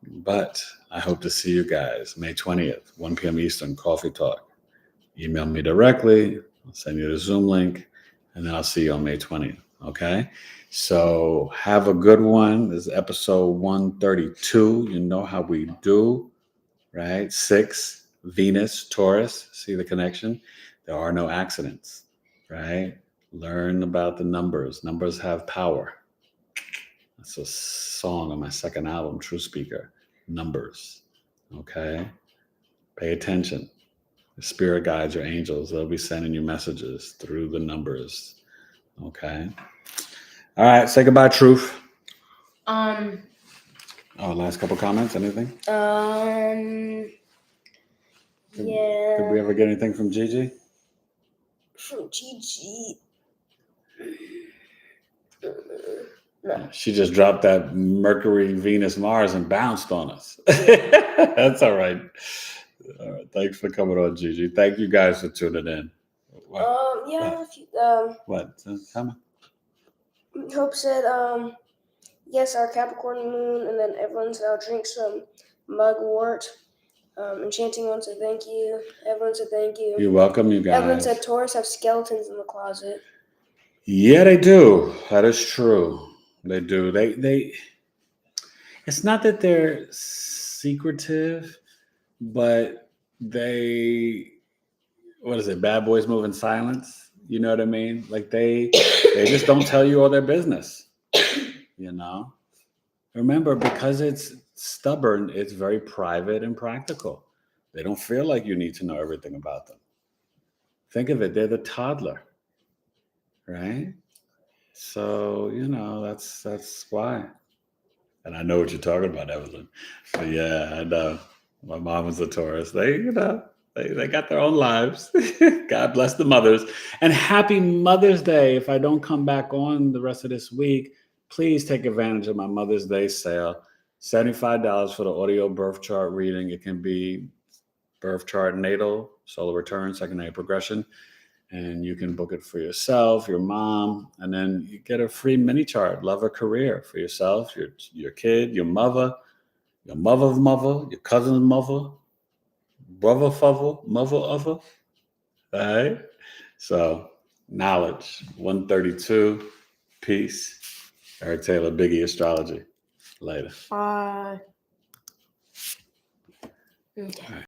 But I hope to see you guys May 20th, 1 p.m. Eastern, Coffee Talk. Email me directly. I'll send you the Zoom link, and then I'll see you on May 20th. Okay? So have a good one. This is episode 132. You know how we do, right? 6, Venus, Taurus. See the connection? There are no accidents, right? Learn about the numbers. Numbers have power. That's a song on my second album, True Speaker. Numbers. Okay? Pay attention. The spirit guides, your angels, they'll be sending you messages through the numbers. Okay? All right, say goodbye, Truth. Oh, last couple comments, anything? Yeah. Did we ever get anything from Gigi? From Gigi. No. She just dropped that Mercury, Venus, Mars and bounced on us. That's all right. All right. Thanks for coming on, Gigi. Thank you guys for tuning in. Yeah. What? Come on. Hope said, yes, our Capricorn moon, and then Evelyn said, I'll drink some mugwort. Enchanting one said, thank you. Evelyn said, thank you. You're welcome, you guys. Evelyn said, Taurus have skeletons in the closet. Yeah, they do. That is true. They do. They. It's not that they're secretive, but they. What is it? Bad boys move in silence. You know what I mean? Like they just don't tell you all their business. You know. Remember, because it's stubborn, it's very private and practical. They don't feel like you need to know everything about them. Think of it, they're the toddler, right? So, that's why. And I know what you're talking about, Evelyn. But yeah, I know. My mom was a Taurus. They got their own lives. God bless the mothers. And happy Mother's Day. If I don't come back on the rest of this week, please take advantage of my Mother's Day sale. $75 for the audio birth chart reading. It can be birth chart natal, solar return, secondary progression. And you can book it for yourself, your mom, and then you get a free mini chart, love or career for yourself, your kid, your mother's mother, your cousin's mother, brother father, mother other. All right. So knowledge 132. Peace. Eric Taylor, BigeAstrology. Later. Bye. Okay.